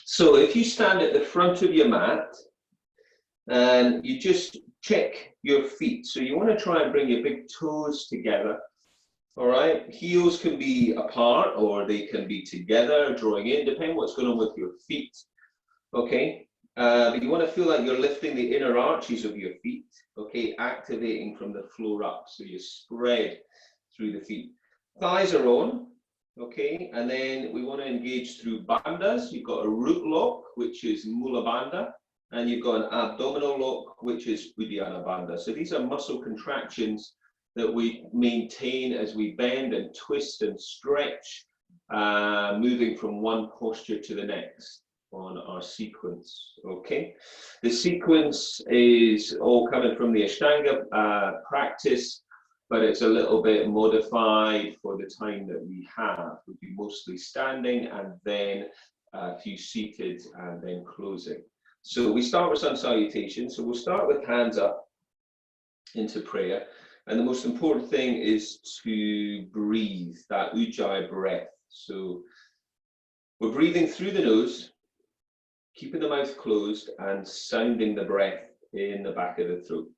So if you stand at the front of your mat and you just check your feet. So you want to try and bring your big toes together. All right, heels can be apart or they can be together, drawing in, depending what's going on with your feet. Okay, but you want to feel like you're lifting the inner arches of your feet. Okay, activating from the floor up, so you spread through the feet. Thighs are on. Okay, and then we want to engage through bandhas. You've got a root lock, which is Mula Bandha, and you've got an abdominal lock, which is Uddiyana Bandha. So these are muscle contractions that we maintain as we bend and twist and stretch, moving from one posture to the next on our sequence. Okay, the sequence is all coming from the Ashtanga practice, but it's a little bit modified for the time that we have. We'll be mostly standing and then a few seated and then closing. So we start with sun salutation. So we'll start with hands up into prayer. And the most important thing is to breathe, that ujjayi breath. So we're breathing through the nose, keeping the mouth closed and sounding the breath in the back of the throat.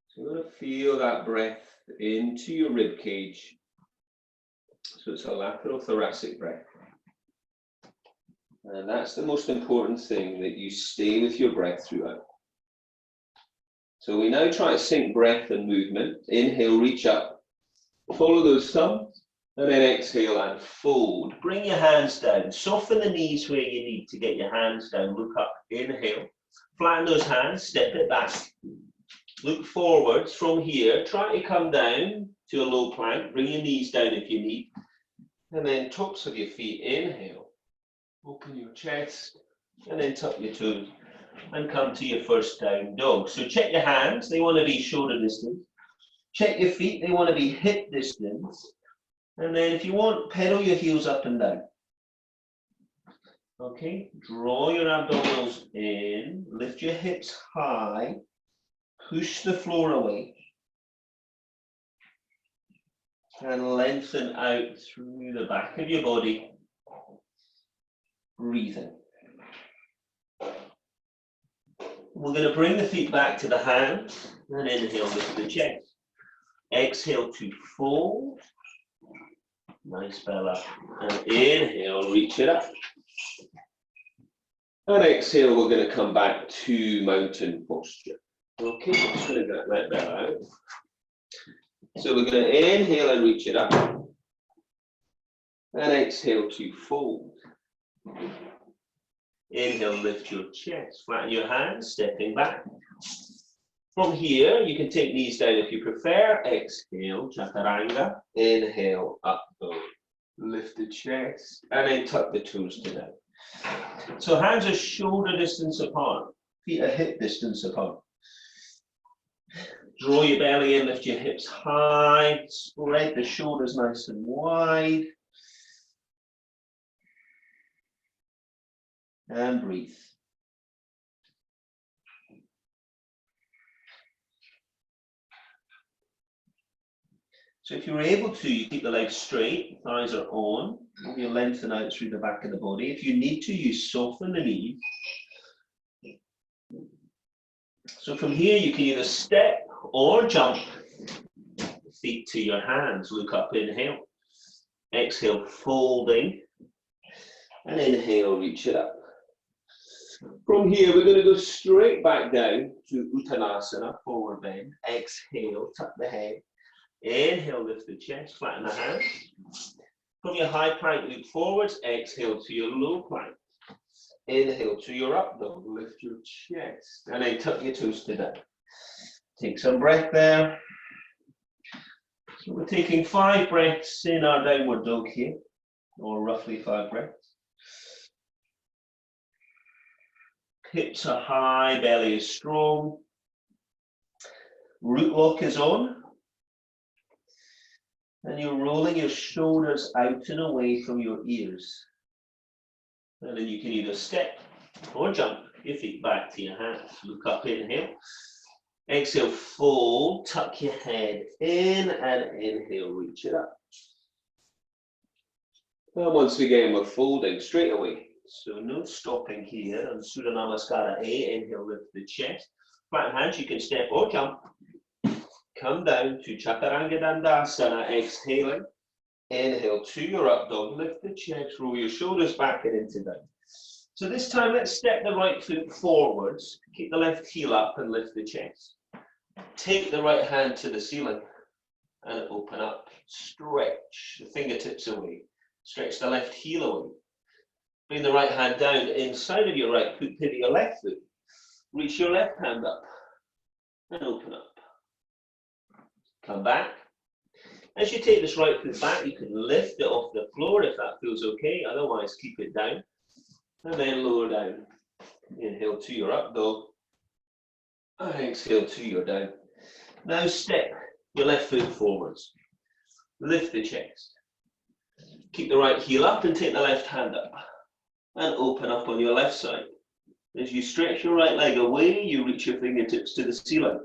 So you're going to feel that breath into your rib cage. So it's a lateral thoracic breath. And that's the most important thing, that you stay with your breath throughout. So we now try to sync breath and movement. Inhale, reach up, follow those thumbs, and then exhale and fold. Bring your hands down, soften the knees where you need to get your hands down. Look up, inhale, flatten those hands, step it back. Look forwards from here, try to come down to a low plank, bring your knees down if you need. And then tops of your feet, inhale, open your chest, and then tuck your toes and come to your first down dog. So check your hands, they want to be shoulder distance. Check your feet, they want to be hip distance. And then if you want, pedal your heels up and down. Okay, draw your abdominals in, lift your hips high, push the floor away. And lengthen out through the back of your body, breathing. We're going to bring the feet back to the hands and inhale, lift the chest. Exhale to fold. Nice belly up. And inhale, reach it up. And exhale, we're going to come back to mountain posture. Okay, just going to let that out. So we're going to inhale and reach it up. And exhale to fold. Inhale, lift your chest, flatten your hands, stepping back. From here, you can take knees down if you prefer. Exhale, chaturanga. Inhale, up dog. Lift the chest, and then tuck the toes down. So hands are shoulder distance apart, feet are hip distance apart. Draw your belly in, lift your hips high, spread the shoulders nice and wide. And breathe. So if you're able to, you keep the legs straight, thighs are on, you lengthen out through the back of the body. If you need to, you soften the knees. So from here, you can either step or jump, feet to your hands, look up, inhale. Exhale, folding, and inhale, reach it up. From here, we're going to go straight back down to Uttanasana, forward bend. Exhale, tuck the head. Inhale, lift the chest, flatten the hands. From your high plank, look forwards. Exhale to your low plank. Inhale to your up dog, lift your chest. And then tuck your toes to down. Take some breath there. So we're taking 5 breaths in our downward dog here, or roughly 5 breaths. Hips are high, belly is strong. Root lock is on. And you're rolling your shoulders out and away from your ears. And then you can either step or jump. your feet back to your hands. Look up, inhale. Exhale, fold, tuck your head in, and inhale, reach it up. And once again, we're folding straight away. So no stopping here. And Surya Namaskara A, inhale, lift the chest. Flat hands, you can step or jump. Come down to Chaturanga Dandasana, exhaling. Inhale to your up dog, lift the chest, roll your shoulders back and into down. So this time, let's step the right foot forwards, keep the left heel up and lift the chest. Take the right hand to the ceiling and open up. Stretch the fingertips away. Stretch the left heel away. Bring the right hand down inside of your right foot, pivot your left foot. Reach your left hand up and open up. Come back. As you take this right foot back, you can lift it off the floor if that feels okay. Otherwise, keep it down. And then lower down. Inhale to your up dog. And exhale to your down. Now step your left foot forwards. Lift the chest. Keep the right heel up and take the left hand up. And open up on your left side. As you stretch your right leg away, you reach your fingertips to the ceiling.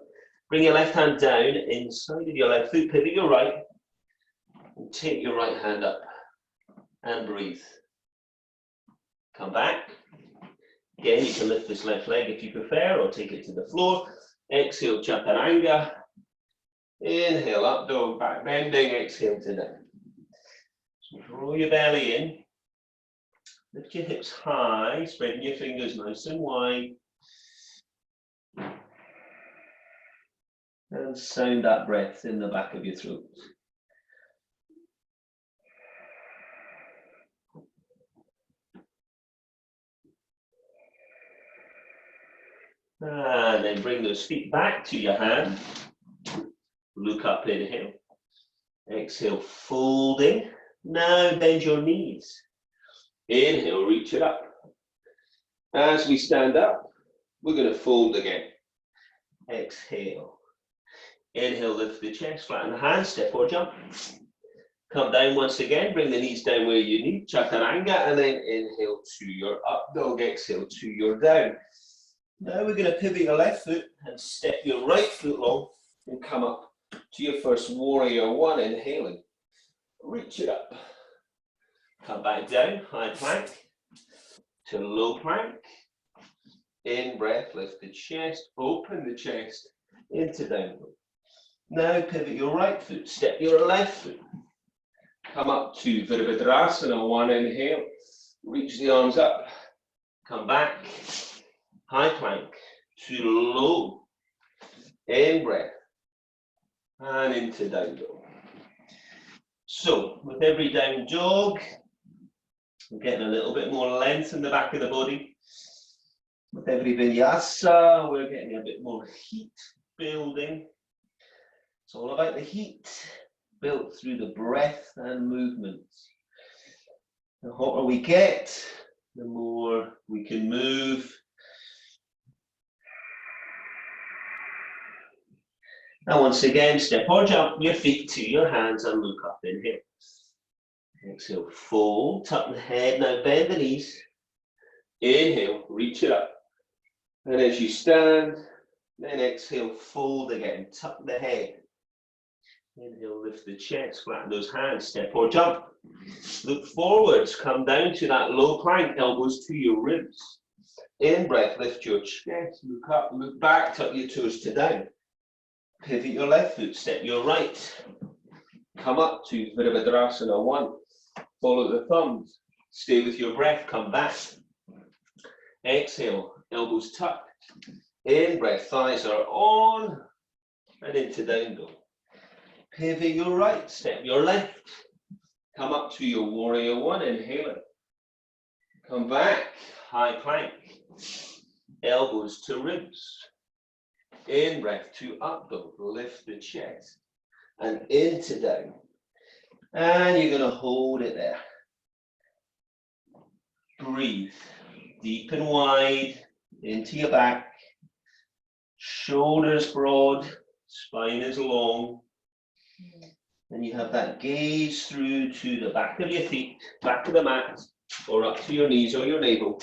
Bring your left hand down inside of your left foot, pivot your right, and take your right hand up, and breathe. Come back. Again, you can lift this left leg if you prefer, or take it to the floor. Exhale, Chaturanga. Inhale, up dog, back bending, exhale to down. So roll your belly in. Lift your hips high, spreading your fingers nice and wide. And sound that breath in the back of your throat. And then bring those feet back to your hand. Look up, inhale. Exhale, folding. Now bend your knees. Inhale, reach it up. As we stand up, we're going to fold again. Exhale. Inhale, lift the chest, flatten the hands, step or jump. Come down once again, bring the knees down where you need, Chaturanga, and then inhale to your up dog, exhale to your down. Now we're going to pivot your left foot and step your right foot long and come up to your first warrior one, inhaling. Reach it up. Come back down, high plank to low plank. In breath, lift the chest, open the chest into down dog. Now pivot your right foot, step your left foot. Come up to Virabhadrasana, one inhale. Reach the arms up. Come back, high plank to low. In breath and into down dog. So with every down dog, we're getting a little bit more length in the back of the body. With every vinyasa, we're getting a bit more heat building. It's all about the heat built through the breath and movement. The hotter we get, the more we can move. And once again, step or jump your feet to your hands and look up, inhale. Exhale, fold, tuck the head, now bend the knees. Inhale, reach it up. And as you stand, then exhale, fold again, tuck the head. Inhale, lift the chest, flatten those hands, step or jump. Look forwards, come down to that low plank, elbows to your ribs. In breath, lift your chest, look up, look back, tuck your toes to down. Pivot your left foot, step your right. Come up to Virabhadrasana one. Follow the thumbs. Stay with your breath, come back. Exhale, elbows tucked. In breath, thighs are on and into down dog. Pivot your right, step your left. Come up to your warrior one, inhale it. Come back, high plank. Elbows to ribs. In breath to up dog, lift the chest. And into down. And you're going to hold it there. Breathe deep and wide into your back. Shoulders broad, spine is long. And you have that gaze through to the back of your feet, back of the mat, or up to your knees or your navel.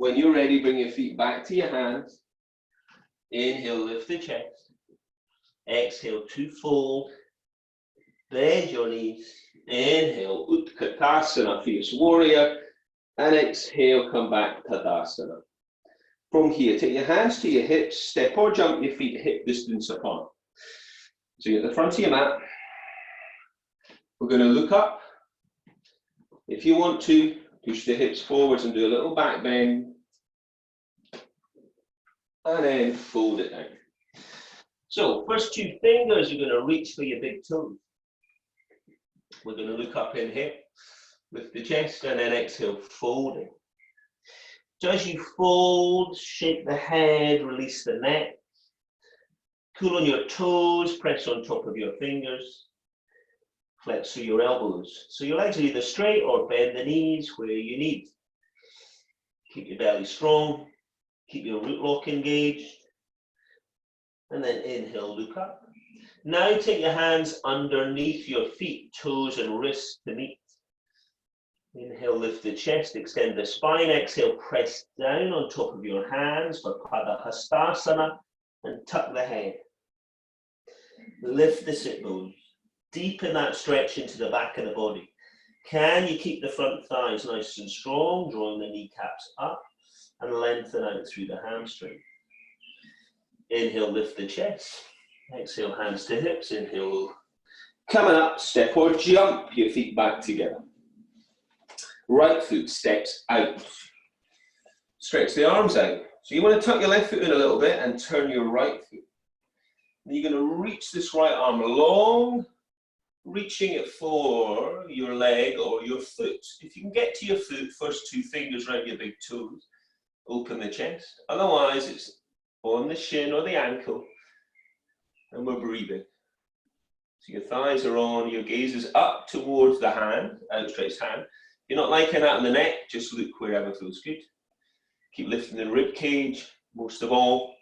When you're ready, bring your feet back to your hands. Inhale, lift the chest. Exhale to fold. Bend your knees. Inhale, Utkatasana, fierce warrior. And exhale, come back, Tadasana. From here, take your hands to your hips, step or jump your feet hip distance apart. So you're at the front of your mat. We're going to look up. If you want to, push the hips forwards and do a little back bend. And then fold it down. So first two fingers, you're going to reach for your big toes. We're going to look up in here, lift the chest, and then exhale, folding. So as you fold, shake the head, release the neck. Pull on your toes, press on top of your fingers. Flex through your elbows. So your legs are either straight or bend the knees where you need. Keep your belly strong. Keep your root lock engaged. And then inhale, look up. Now take your hands underneath your feet, toes and wrists to meet. Inhale, lift the chest, extend the spine. Exhale, press down on top of your hands for Padahastasana and tuck the head. Lift the sit bones. Deepen that stretch into the back of the body. Can you keep the front thighs nice and strong, drawing the kneecaps up and lengthen out through the hamstring. Inhale, lift the chest. Exhale, hands to hips. Inhale, coming up, step or jump your feet back together. Right foot steps out. Stretch the arms out. So you want to tuck your left foot in a little bit and turn your right foot. And you're going to reach this right arm long, reaching it for your leg or your foot. If you can get to your foot, first two fingers around your big toes, open the chest. Otherwise, it's on the shin or the ankle, and we're breathing. So your thighs are on, your gaze is up towards the hand, outstretched hand. If you're not liking that in the neck, just look wherever feels good. Keep lifting the rib cage. Most of all,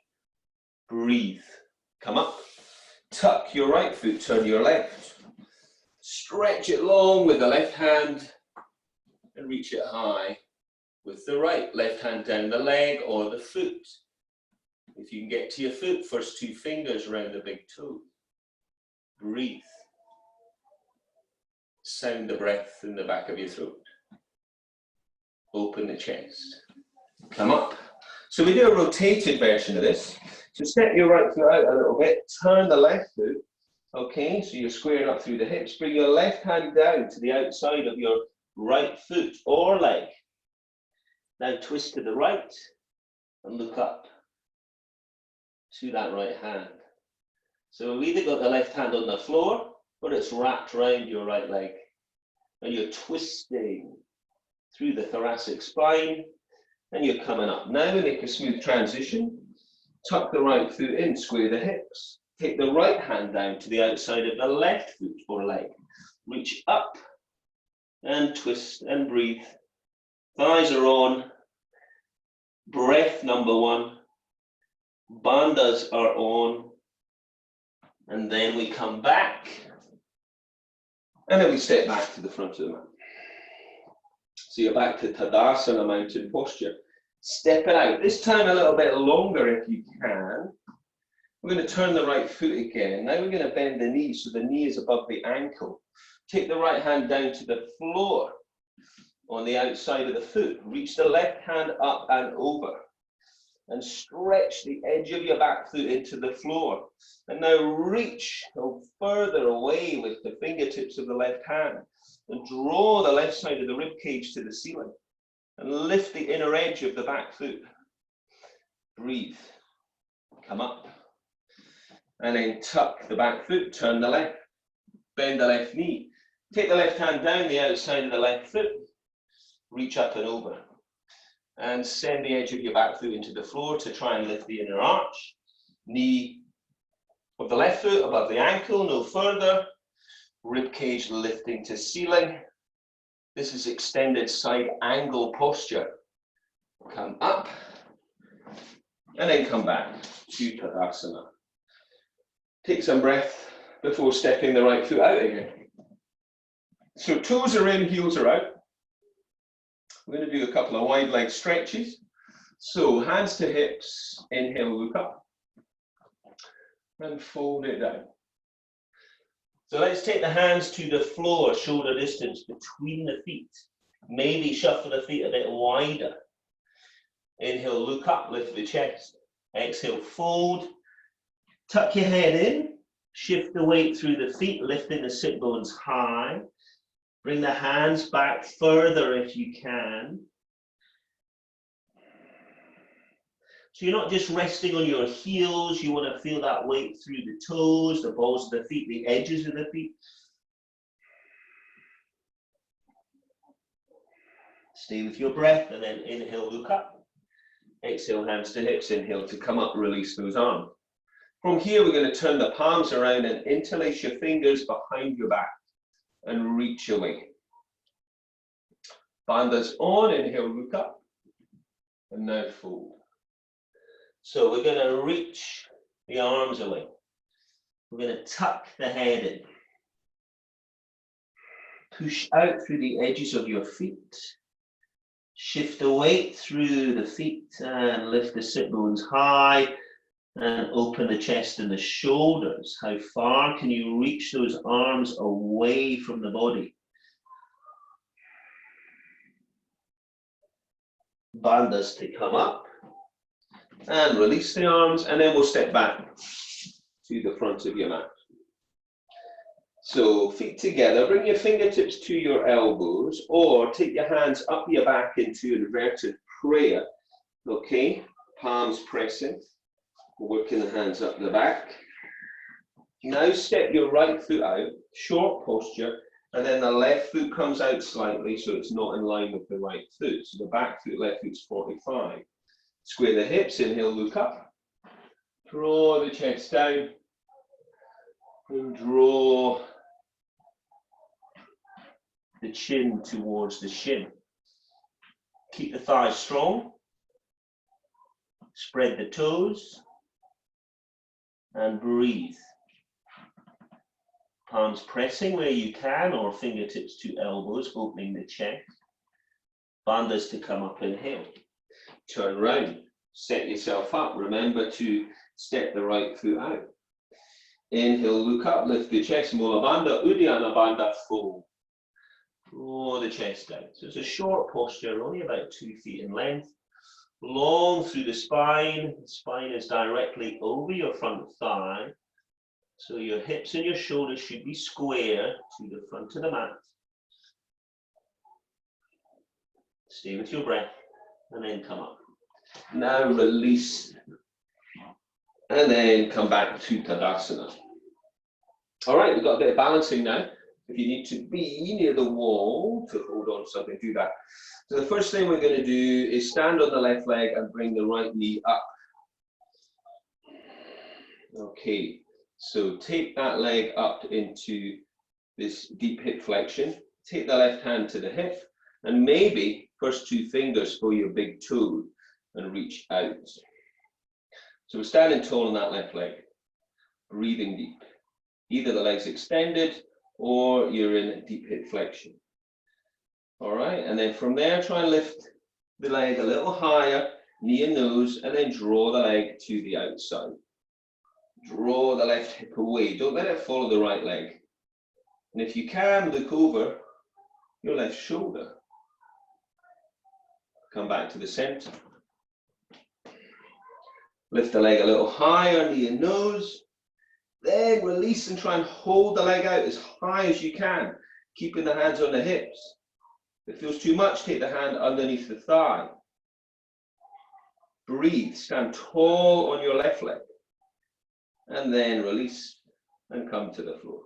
breathe. Come up, tuck your right foot, turn your left. Stretch it long with the left hand and reach it high with the right. Left hand down the leg or the foot. If you can get to your foot, first two fingers around the big toe. Breathe. Sound the breath in the back of your throat. Open the chest. Come up. So we do a rotated version of this. So step your right foot out a little bit, turn the left foot. Okay, so you're squaring up through the hips. Bring your left hand down to the outside of your right foot or leg. Now twist to the right and look up to that right hand. So we've either got the left hand on the floor or it's wrapped around your right leg. And you're twisting through the thoracic spine and you're coming up. Now we make a smooth transition. Tuck the right foot in, square the hips. Take the right hand down to the outside of the left foot or leg. Reach up and twist and breathe. Thighs are on. Breath number one. Bandhas are on. And then we come back. And then we step back to the front of the mat. So you're back to Tadasana, mountain posture. Step it out. This time a little bit longer if you can. We're going to turn the right foot again. Now we're going to bend the knee so the knee is above the ankle. Take the right hand down to the floor on the outside of the foot. Reach the left hand up and over. And stretch the edge of your back foot into the floor. And now reach further away with the fingertips of the left hand. And draw the left side of the rib cage to the ceiling. And lift the inner edge of the back foot. Breathe. Come up. And then tuck the back foot, turn the left. Bend the left knee. Take the left hand down the outside of the left foot. Reach up and over. And send the edge of your back foot into the floor to try and lift the inner arch. Knee of the left foot above the ankle, no further. Rib cage lifting to ceiling. This is extended side angle posture. Come up and then come back to Tadasana. Take some breath before stepping the right foot out again. So toes are in, heels are out. We're going to do a couple of wide leg stretches. So hands to hips, inhale, look up, and fold it down. So let's take the hands to the floor, shoulder distance between the feet. Maybe shuffle the feet a bit wider. Inhale, look up, lift the chest. Exhale, fold. Tuck your head in. Shift the weight through the feet, lifting the sit bones high. Bring the hands back further if you can. So you're not just resting on your heels, you want to feel that weight through the toes, the balls of the feet, the edges of the feet. Stay with your breath and then inhale, look up. Exhale, hands to hips, inhale to come up, release those arms. From here, we're going to turn the palms around and interlace your fingers behind your back and reach away. Bandhas on, inhale, look up, and now fold. So we're going to reach the arms away. We're going to tuck the head in. Push out through the edges of your feet. Shift the weight through the feet and lift the sit bones high and open the chest and the shoulders. How far can you reach those arms away from the body? Bandhas to come up. And release the arms, and then we'll step back to the front of your mat. So feet together, bring your fingertips to your elbows, or take your hands up your back into inverted prayer. Okay, palms pressing, working the hands up the back. Now step your right foot out, short posture, and then the left foot comes out slightly so it's not in line with the right foot. So the back foot, left foot's 45. Square the hips, inhale, look up. Draw the chest down. And draw the chin towards the shin. Keep the thighs strong. Spread the toes. And breathe. Palms pressing where you can, or fingertips to elbows, opening the chest. Bandhas to come up, inhale. Turn round, set yourself up. Remember to step the right foot out. Inhale, look up, lift the chest, Mula Bandha, Uddiyana Bandha, fold. Draw the chest down. So it's a short posture, only about 2 feet in length. Long through the spine is directly over your front thigh. So your hips and your shoulders should be square to the front of the mat. Stay with your breath and then come up. Now release and then come back to Tadasana. All right, we've got a bit of balancing now. If you need to be near the wall to hold on to something, do that. So the first thing we're going to do is stand on the left leg and bring the right knee up. Okay, so take that leg up into this deep hip flexion. Take the left hand to the hip and maybe first 2 fingers for your big toe and reach out. So we're standing tall on that left leg, breathing deep. Either the leg's extended or you're in deep hip flexion. All right, and then from there, try and lift the leg a little higher, knee and nose, and then draw the leg to the outside. Draw the left hip away. Don't let it follow the right leg. And if you can, look over your left shoulder. Come back to the center. Lift the leg a little higher, knee and nose. Then release and try and hold the leg out as high as you can, keeping the hands on the hips. If it feels too much, take the hand underneath the thigh. Breathe, stand tall on your left leg. And then release and come to the floor.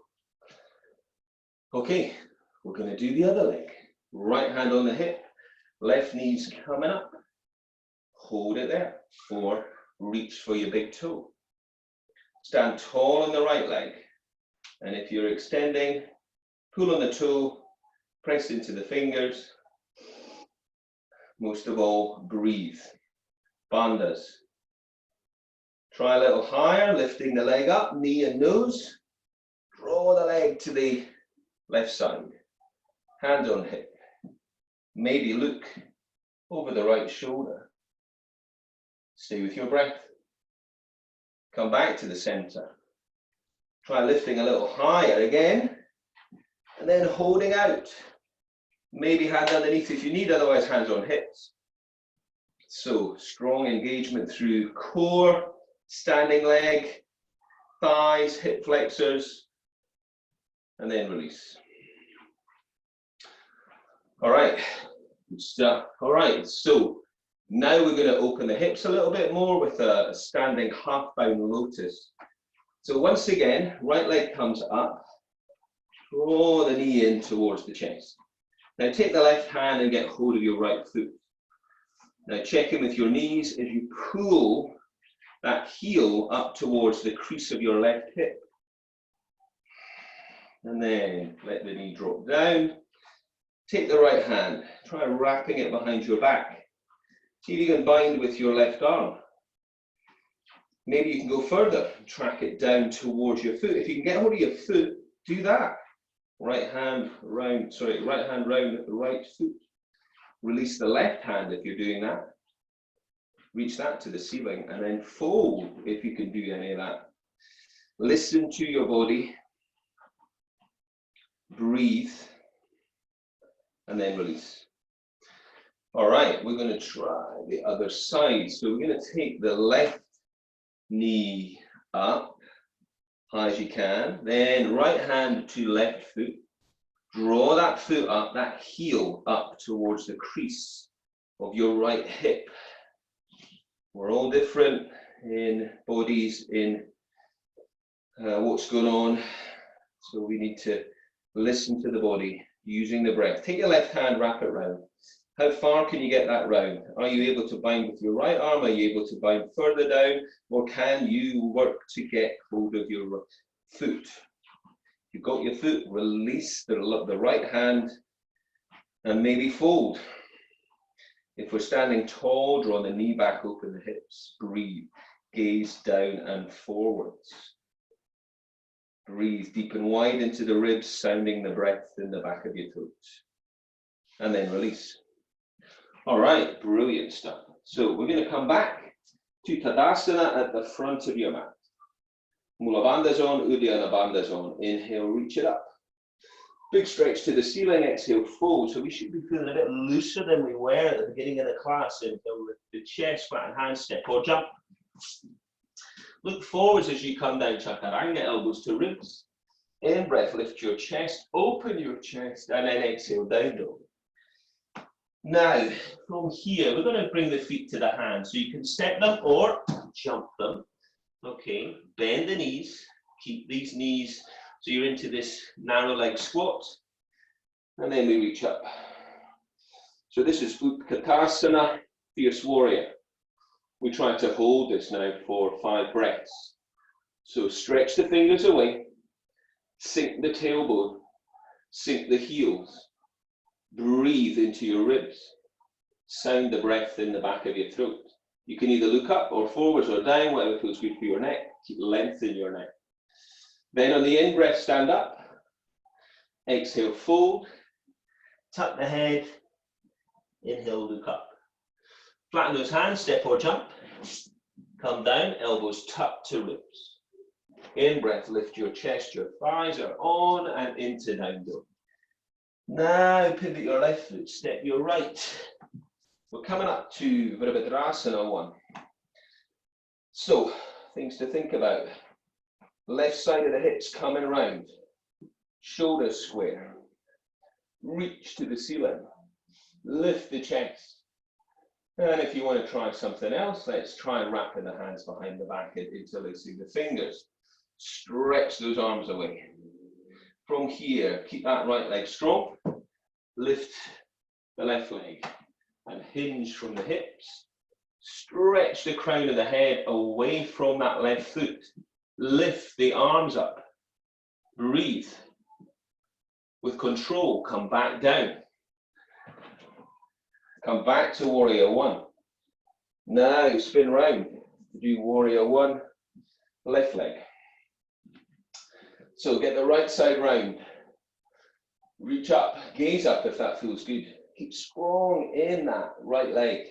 Okay, we're going to do the other leg. Right hand on the hip, left knee's coming up. Hold it there. 4, reach for your big toe. Stand tall on the right leg. And if you're extending, pull on the toe, press into the fingers. Most of all, breathe. Bandhas. Try a little higher, lifting the leg up, knee and nose. Draw the leg to the left side. Hand on hip. Maybe look over the right shoulder. Stay with your breath. Come back to the center. Try lifting a little higher again, and then holding out. Maybe hands underneath if you need, otherwise hands on hips. So strong engagement through core, standing leg, thighs, hip flexors, and then release. All right, good stuff. All right, so now we're going to open the hips a little bit more with a standing half-bound lotus. So once again, right leg comes up, draw the knee in towards the chest. Now take the left hand and get hold of your right foot. Now check in with your knees as you pull that heel up towards the crease of your left hip. And then let the knee drop down. Take the right hand, try wrapping it behind your back. See if you can bind with your left arm. Maybe you can go further, track it down towards your foot. If you can get hold of your foot, do that. Right hand round the right foot. Release the left hand if you're doing that. Reach that to the ceiling and then fold if you can do any of that. Listen to your body. Breathe. And then release. All right, we're going to try the other side. So we're going to take the left knee up, high as you can. Then right hand to left foot. Draw that foot up, that heel up towards the crease of your right hip. We're all different in bodies, in what's going on. So we need to listen to the body using the breath. Take your left hand, wrap it round. How far can you get that round? Are you able to bind with your right arm? Are you able to bind further down? Or can you work to get hold of your foot? If you've got your foot, release the right hand and maybe fold. If we're standing tall, draw the knee back, open the hips, breathe, gaze down and forwards. Breathe deep and wide into the ribs, sounding the breath in the back of your toes. And then release. All right, brilliant stuff. So we're going to come back to Tadasana at the front of your mat. Mula Bandhas on, Uddiyana Bandhas on. Inhale, reach it up. Big stretch to the ceiling, exhale, fold. So we should be feeling a bit looser than we were at the beginning of the class. Inhale, lift the chest, flatten hand, step or jump. Look forwards as you come down, Chaturanga, elbows to ribs. In breath, lift your chest, open your chest, and then exhale, down dog. Now, from here, we're going to bring the feet to the hands. So you can step them or jump them. Okay, bend the knees, keep these knees, so you're into this narrow leg squat, and then we reach up. So this is Utkatasana, Fierce Warrior. We try to hold this now for 5 breaths. So stretch the fingers away, sink the tailbone, sink the heels, breathe into your ribs, sound the breath in the back of your throat. You can either look up or forwards or down, whatever feels good for your neck. Keep length in your neck. Then on the in-breath, stand up. Exhale, fold. Tuck the head. Inhale, look up. Flatten those hands, step or jump. Come down, elbows tucked to ribs. In-breath, lift your chest, your thighs are on and into down dog. Now pivot your left foot, step your right. We're coming up to Virabhadrasana 1. So, things to think about. Left side of the hips coming round. Shoulders square. Reach to the ceiling. Lift the chest. And if you want to try something else, let's try wrapping the hands behind the back and interlacing the fingers. Stretch those arms away. From here, keep that right leg strong. Lift the left leg. And hinge from the hips. Stretch the crown of the head away from that left foot. Lift the arms up. Breathe. With control, come back down. Come back to Warrior 1. Now spin round. Do Warrior 1, left leg. So get the right side round. Reach up, gaze up if that feels good. Keep strong in that right leg.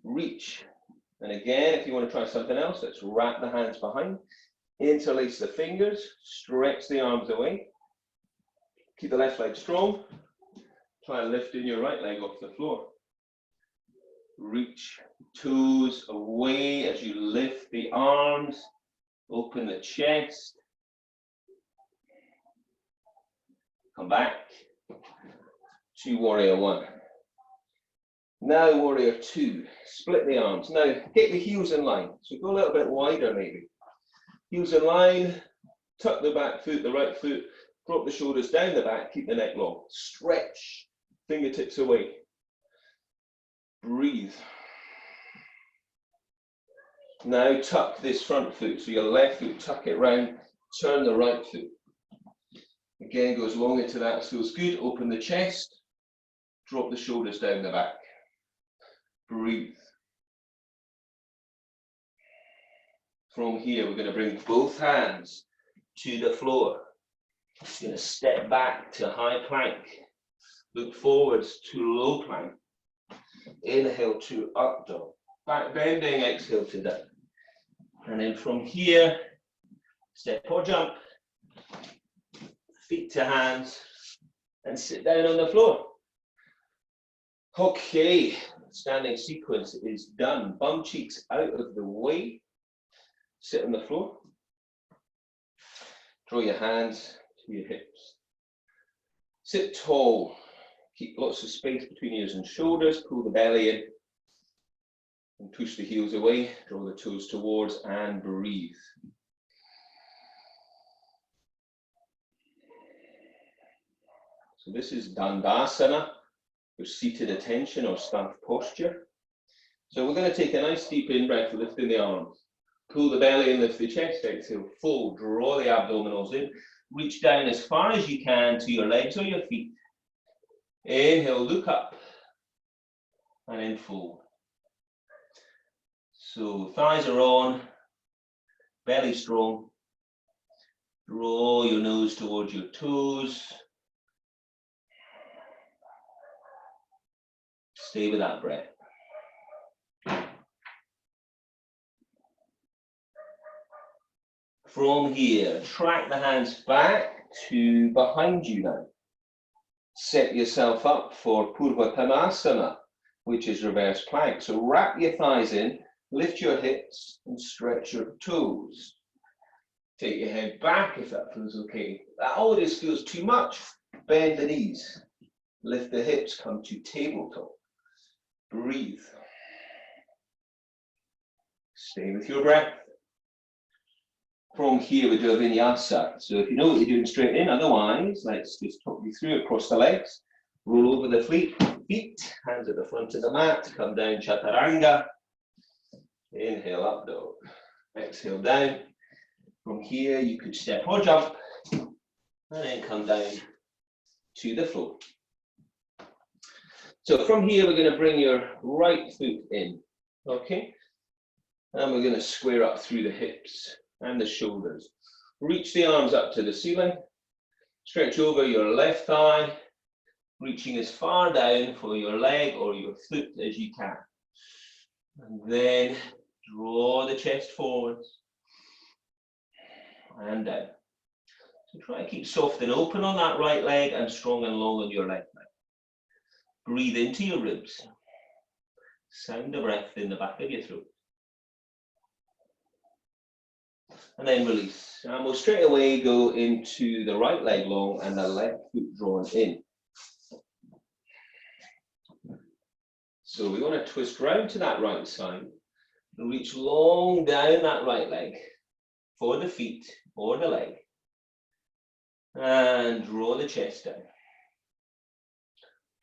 Reach And again, if you want to try something else, let's wrap the hands behind, interlace the fingers, stretch the arms away. Keep the left leg strong. Try and lift in your right leg off the floor. Reach toes away as you lift the arms, open the chest. Come back to warrior one. Now warrior two, split the arms. Now hit the heels in line. So go a little bit wider maybe. Heels in line, tuck the back foot, the right foot, drop the shoulders down the back, keep the neck long. Stretch, fingertips away. Breathe. Now tuck this front foot. So your left foot, tuck it round, turn the right foot. Again, go as long into that, feels good. Open the chest, drop the shoulders down the back. Breathe. From here, we're going to bring both hands to the floor. You're going to step back to high plank. Look forwards to low plank. Inhale to up dog. Back bending, exhale to down. And then from here, step or jump. Feet to hands. And sit down on the floor. Okay, standing sequence is done. Bum cheeks out of the way. Sit on the floor. Draw your hands to your hips. Sit tall. Keep lots of space between ears and shoulders. Pull the belly in. And push the heels away. Draw the toes towards and breathe. So this is Dandasana, your seated attention or staff posture. So we're going to take a nice deep in-breath, lifting the arms. Pull the belly in, lift the chest, exhale, fold, draw the abdominals in. Reach down as far as you can to your legs or your feet. Inhale, look up, and then fold. So thighs are on, belly strong. Draw your nose towards your toes. Stay with that breath. From here, track the hands back to behind you now. Set yourself up for Purvattanasana, which is reverse plank. So wrap your thighs in, lift your hips and stretch your toes. Take your head back if that feels okay. That always feels too much. Bend the knees. Lift the hips, come to tabletop. Breathe. Stay with your breath. From here, we do a vinyasa. So if you know what you're doing, straight in. Otherwise, let's just talk you through it. Cross the legs. Roll over the feet. Hands at the front of the mat. Come down, chaturanga. Inhale, up dog. Exhale, down. From here, you could step or jump. And then come down to the floor. So from here, we're going to bring your right foot in. Okay? And we're going to square up through the hips and the shoulders. Reach the arms up to the ceiling. Stretch over your left thigh, reaching as far down for your leg or your foot as you can. And then draw the chest forwards and down. So try to keep soft and open on that right leg and strong and long on your left leg. Breathe into your ribs. Sound the breath in the back of your throat. And then release. And we'll straight away go into the right leg long and the left foot drawn in. So we want to twist round to that right side and reach long down that right leg for the feet or the leg. And draw the chest down.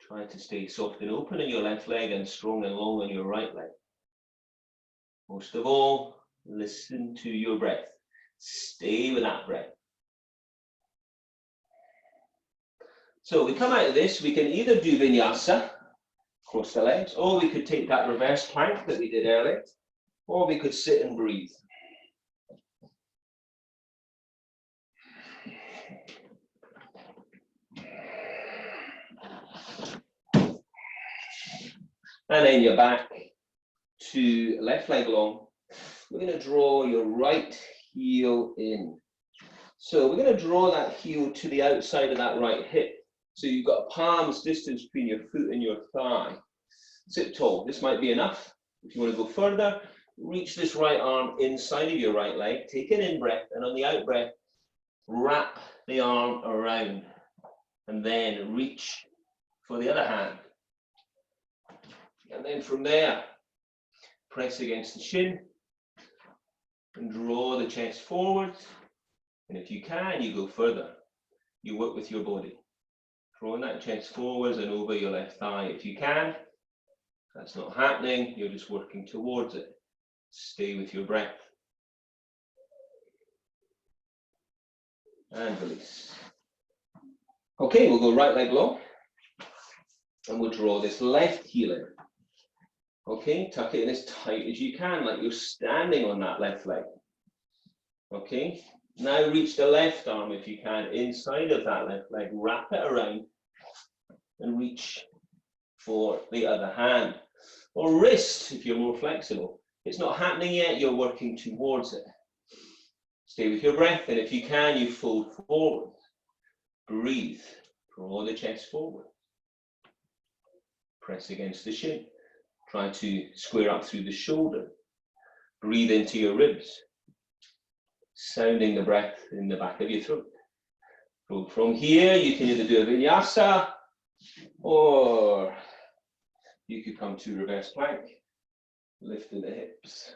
Try to stay soft and open on your left leg and strong and long on your right leg. Most of all, listen to your breath. Stay with that breath. So we come out of this, we can either do vinyasa, cross the legs, or we could take that reverse plank that we did earlier, or we could sit and breathe. And then you're back to left leg long. We're going to draw your right heel in. So we're going to draw that heel to the outside of that right hip. So you've got a palm's distance between your foot and your thigh. Sit tall. This might be enough. If you want to go further, reach this right arm inside of your right leg. Take an in-breath, and on the out-breath, wrap the arm around. And then reach for the other hand. And then from there, press against the shin and draw the chest forward. And if you can, you go further. You work with your body. Drawing that chest forwards and over your left thigh. If you can, that's not happening, you're just working towards it. Stay with your breath. And release. Okay, we'll go right leg long. And we'll draw this left heel in. Okay, tuck it in as tight as you can, like you're standing on that left leg. Okay, now reach the left arm if you can, inside of that left leg. Wrap it around and reach for the other hand. Or wrist, if you're more flexible. It's not happening yet, you're working towards it. Stay with your breath, and if you can, you fold forward. Breathe, draw the chest forward. Press against the shin. Try to square up through the shoulder. Breathe into your ribs. Sounding the breath in the back of your throat. So from here, you can either do a vinyasa, or you could come to reverse plank, lifting the hips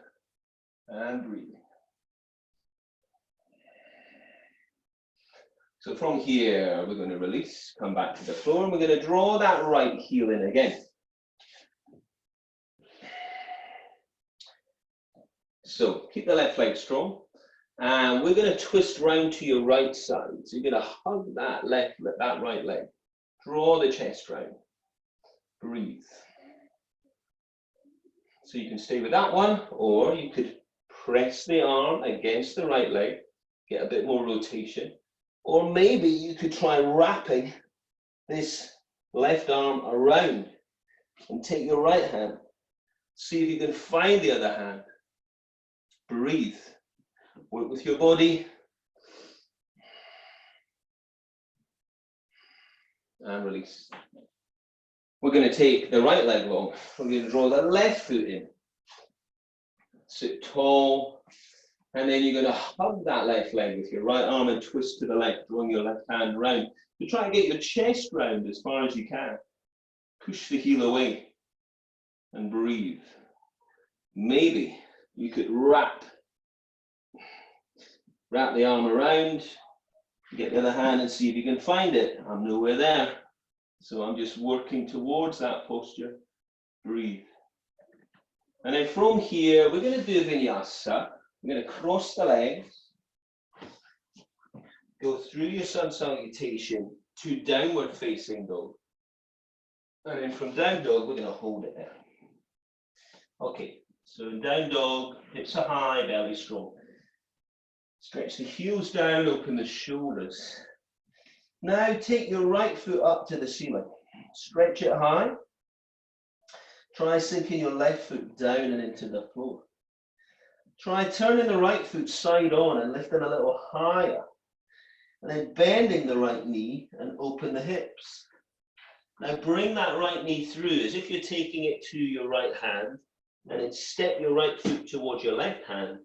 and breathing. So from here, we're going to release, come back to the floor, and we're going to draw that right heel in again. So keep the left leg strong, and we're going to twist round to your right side. So you're going to hug that right leg. Draw the chest round. Breathe. So you can stay with that one, or you could press the arm against the right leg, get a bit more rotation. Or maybe you could try wrapping this left arm around and take your right hand. See if you can find the other hand. Breathe. Work with your body. And release. We're going to take the right leg long. We're going to draw the left foot in. Sit tall. And then you're going to hug that left leg with your right arm and twist to the left, drawing your left hand round. You try and get your chest round as far as you can. Push the heel away and breathe. Maybe you could wrap the arm around, get the other hand and see if you can find it. I'm nowhere there. So I'm just working towards that posture. Breathe. And then from here, we're going to do vinyasa. I'm going to cross the legs, go through your sun salutation to downward facing dog. And then from down dog, we're going to hold it there. Okay, so in down dog, hips are high, belly strong. Stretch the heels down, open the shoulders. Now take your right foot up to the ceiling. Stretch it high. Try sinking your left foot down and into the floor. Try turning the right foot side on and lifting a little higher. And then bending the right knee and open the hips. Now bring that right knee through as if you're taking it to your right hand. And then step your right foot towards your left hand.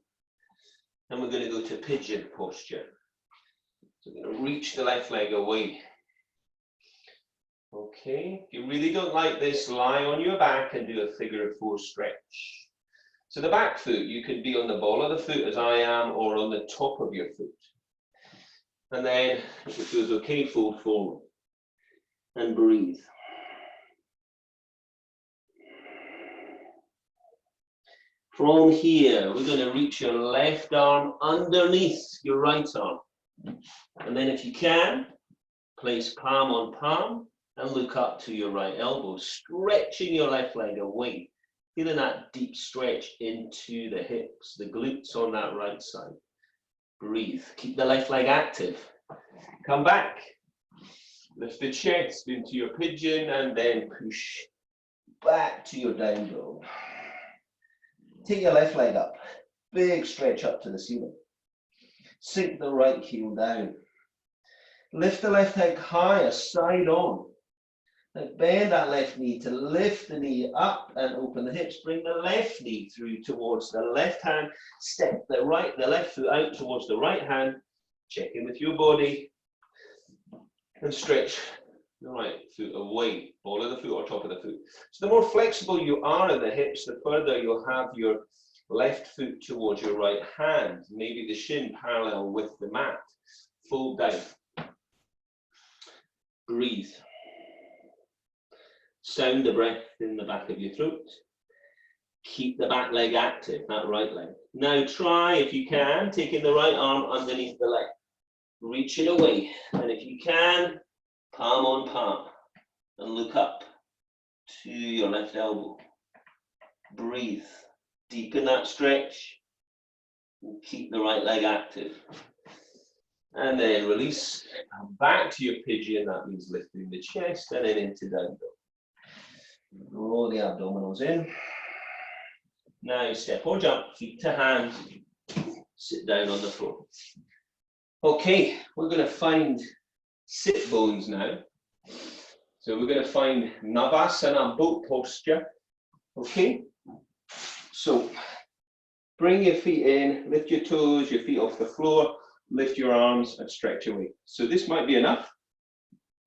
And we're going to go to pigeon posture. So we're going to reach the left leg away. Okay, if you really don't like this, lie on your back and do a figure of four stretch. So the back foot, you could be on the ball of the foot as I am, or on the top of your foot. And then, if it feels okay, fold forward and breathe. From here, we're going to reach your left arm underneath your right arm. And then if you can, place palm on palm and look up to your right elbow, stretching your left leg away. Feeling that deep stretch into the hips, the glutes on that right side. Breathe. Keep the left leg active. Come back. Lift the chest into your pigeon and then push back to your down dog. Take your left leg up. Big stretch up to the ceiling. Sink the right heel down. Lift the left leg higher, side on. Now bend that left knee to lift the knee up and open the hips. Bring the left knee through towards the left hand. Step the left foot out towards the right hand. Check in with your body. And stretch the right foot away. Ball of the foot or top of the foot. So the more flexible you are in the hips, the further you'll have your left foot towards your right hand. Maybe the shin parallel with the mat. Fold down. Breathe. Sound the breath in the back of your throat. Keep the back leg active, that right leg. Now try, if you can, taking the right arm underneath the leg. Reach it away. And if you can, palm on palm. And look up to your left elbow. Breathe. Deepen that stretch. And keep the right leg active. And then release. Come back to your pigeon. That means lifting the chest and then into down dog. Roll the abdominals in. Now step or jump, feet to hands. Sit down on the floor. Okay, we're going to find sit bones now. So we're going to find Navasana boat posture. Okay, so bring your feet in, lift your toes, your feet off the floor, lift your arms and stretch away. So this might be enough.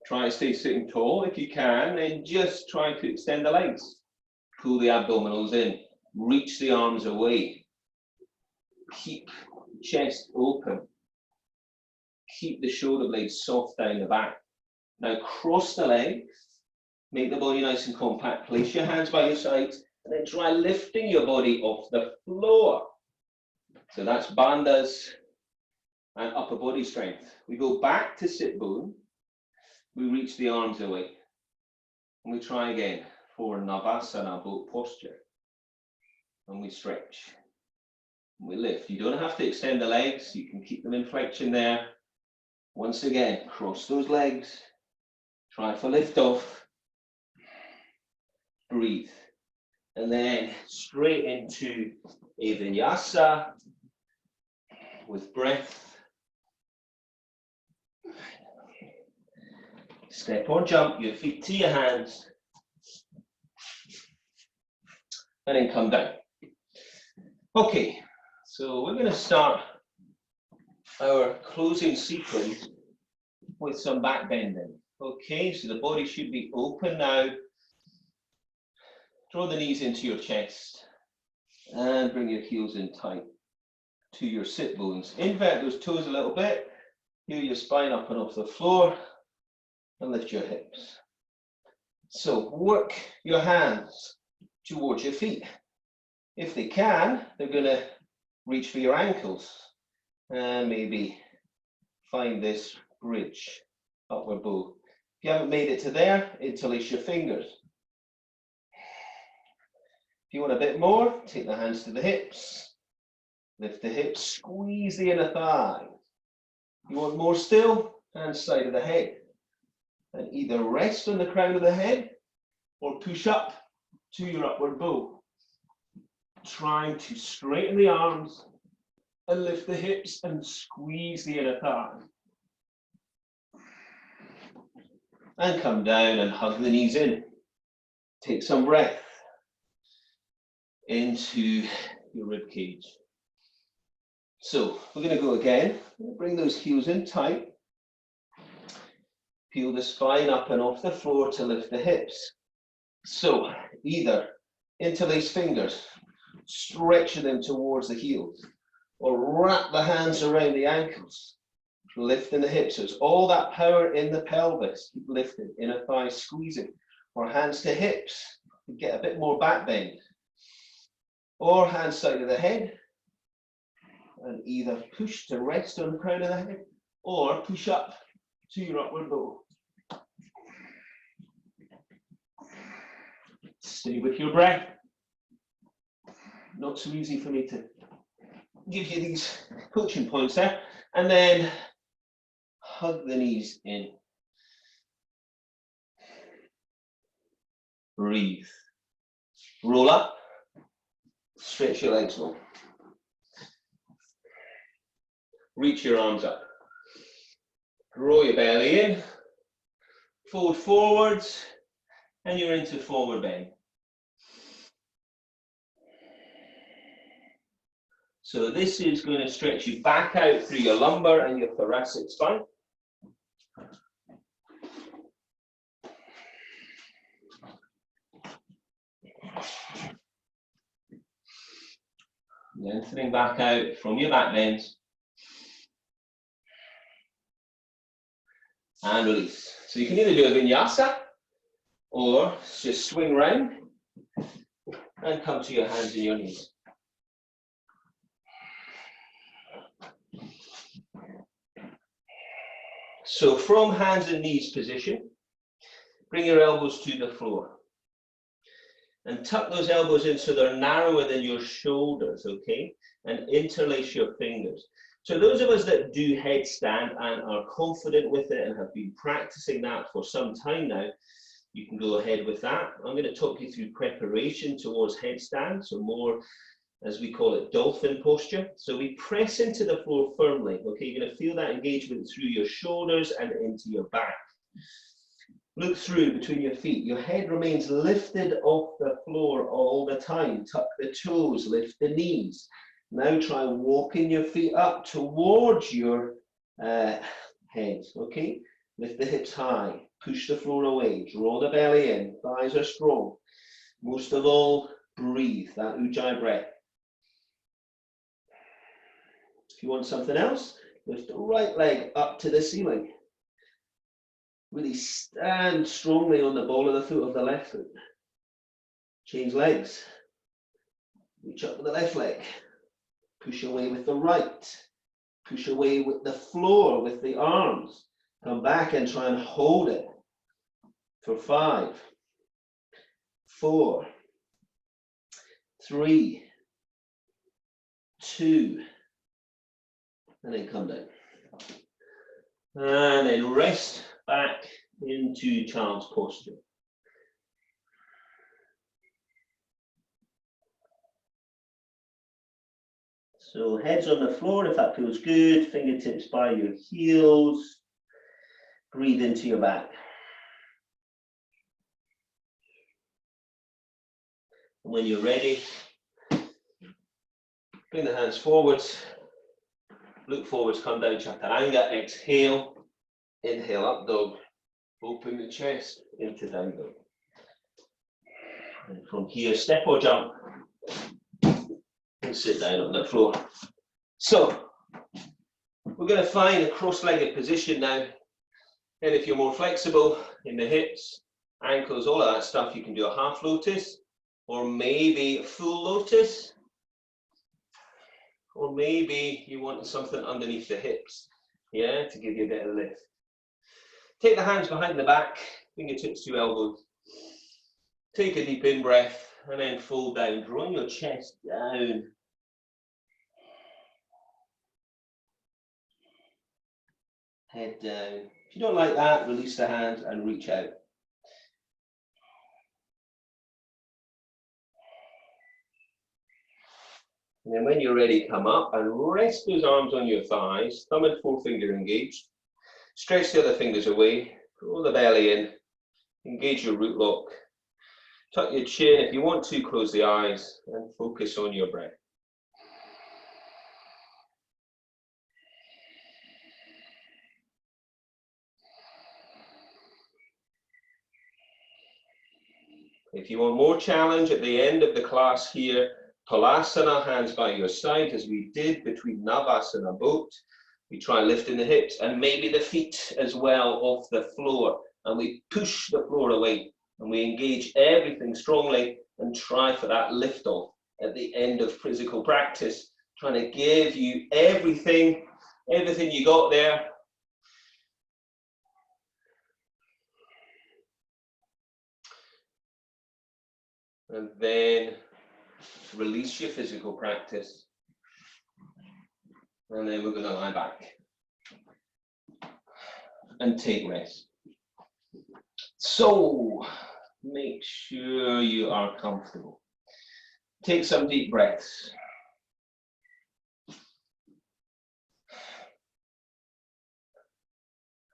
Try to stay sitting tall if you can, and just try to extend the legs. Pull the abdominals in, reach the arms away. Keep the chest open. Keep the shoulder blades soft down the back. Now cross the legs, make the body nice and compact. Place your hands by your sides, and then try lifting your body off the floor. So that's bandhas and upper body strength. We go back to sit bone. We reach the arms away. And we try again for Navasana boat posture. And we stretch. And we lift. You don't have to extend the legs. You can keep them in flexion there. Once again, cross those legs. Try for lift off. Breathe. And then straight into a vinyasa with breath. Step or jump, your feet to your hands. And then come down. Okay, so we're going to start our closing sequence with some back bending. Okay, so the body should be open now. Draw the knees into your chest and bring your heels in tight to your sit bones. Invert those toes a little bit. Heel your spine up and off the floor and lift your hips. So work your hands towards your feet. If they can, they're going to reach for your ankles and maybe find this bridge, upward bow. If you haven't made it to there, interlace your fingers. If you want a bit more, take the hands to the hips, lift the hips, squeeze the inner thigh. You want more still, hands side of the head. And either rest on the crown of the head or push up to your upward bow. Trying to straighten the arms and lift the hips and squeeze the inner thigh. And come down and hug the knees in. Take some breath into your rib cage. So we're going to go again. Bring those heels in tight. Peel the spine up and off the floor to lift the hips. So either interlace fingers, stretching them towards the heels, or wrap the hands around the ankles, lifting the hips. So it's all that power in the pelvis. Keep lifting, inner thigh squeezing, or hands to hips. Get a bit more back bend. Or hands side of the head, and either push to rest on the crown of the head, or push up to your upward bow. Stay with your breath. Not so easy for me to give you these coaching points there. And then hug the knees in. Breathe. Roll up. Stretch your legs long. Reach your arms up. Roll your belly in. Fold forwards, and you're into forward bend. So this is going to stretch you back out through your lumbar and your thoracic spine. Lengthening back out from your back bends. And release. So you can either do a vinyasa or just swing round and come to your hands and your knees. So from hands and knees position, bring your elbows to the floor. And tuck those elbows in so they're narrower than your shoulders, okay? And interlace your fingers. So those of us that do headstand and are confident with it and have been practicing that for some time now, you can go ahead with that. I'm going to talk you through preparation towards headstand, so more, as we call it, dolphin posture. So we press into the floor firmly, okay? You're going to feel that engagement through your shoulders and into your back. Look through between your feet. Your head remains lifted off the floor all the time. Tuck the toes, lift the knees. Now try walking your feet up towards your head, okay? Lift the hips high, push the floor away, draw the belly in, thighs are strong. Most of all, breathe, that Ujjayi breath. If you want something else, lift the right leg up to the ceiling. Really stand strongly on the ball of the foot of the left foot. Change legs. Reach up with the left leg. Push away with the right. Push away with the floor with the arms. Come back and try and hold it for 5, 4, 3, 2, and then come down. And then rest back into child's posture. So heads on the floor if that feels good, fingertips by your heels. Breathe into your back. And when you're ready, bring the hands forwards. Look forwards, come down, chaturanga, exhale. Inhale, up dog. Open the chest into down dog. And from here, step or jump. And sit down on the floor. So, we're going to find a cross-legged position now. And if you're more flexible in the hips, ankles, all of that stuff, you can do a half lotus, or maybe a full lotus, or maybe you want something underneath the hips, yeah, to give you a bit of lift. Take the hands behind the back, fingertips to elbows. Take a deep in breath, and then fold down, drawing your chest down. Head down. If you don't like that, release the hands and reach out. And then when you're ready, come up and rest those arms on your thighs, thumb and forefinger engaged. Stretch the other fingers away, roll the belly in, engage your root lock. Tuck your chin. If you want to, close the eyes and focus on your breath. If you want more challenge at the end of the class here, Palasana, hands by your side, as we did between Navasana boat. We try lifting the hips and maybe the feet as well off the floor. And we push the floor away and we engage everything strongly and try for that lift off at the end of physical practice. Trying to give you everything you got there. And then release your physical practice. And then we're going to lie back and take rest. So make sure you are comfortable. Take some deep breaths.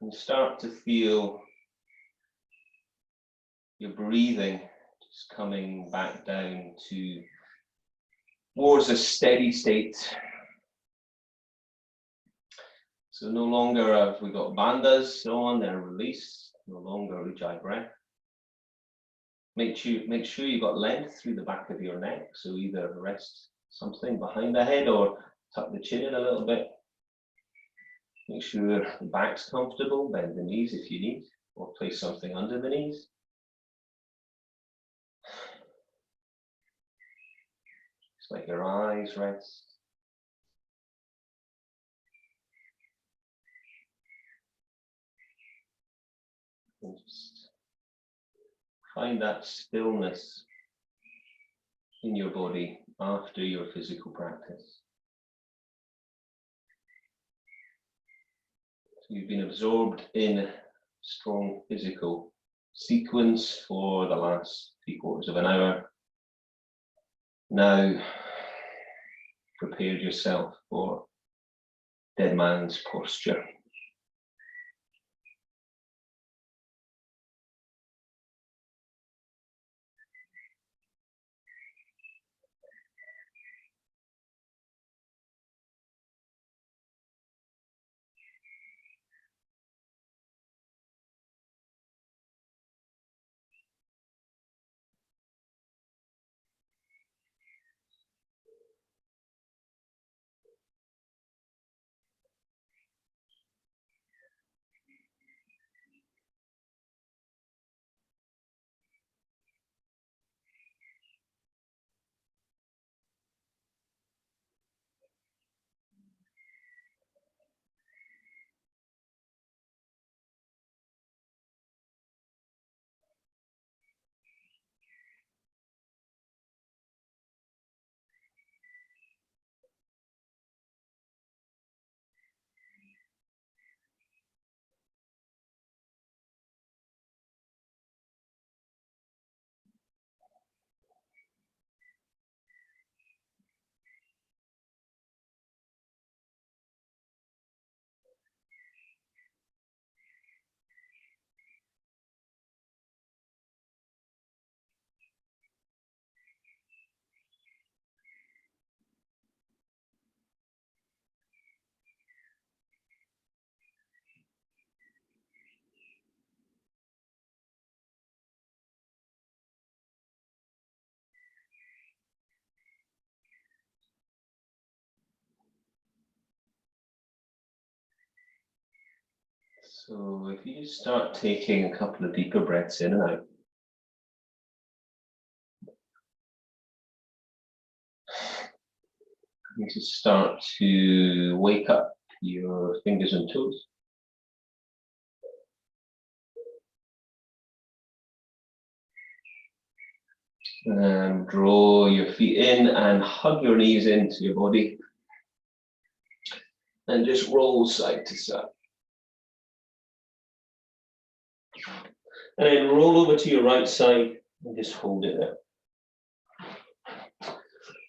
And start to feel your breathing just coming back down towards a steady state. So no longer have we got bandhas on, they're released, no longer ujjayi breath. Make sure you've got length through the back of your neck, so either rest something behind the head or tuck the chin in a little bit. Make sure the back's comfortable, bend the knees if you need, or place something under the knees. Just let your eyes rest. And just find that stillness in your body after your physical practice. So you've been absorbed in strong physical sequence for the last 3/4 of an hour. Now, prepare yourself for dead man's posture. So if you start taking a couple of deeper breaths in and out. You just start to wake up your fingers and toes. And draw your feet in and hug your knees into your body. And just roll side to side. And then roll over to your right side and just hold it there.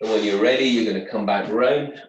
And when you're ready, you're going to come back round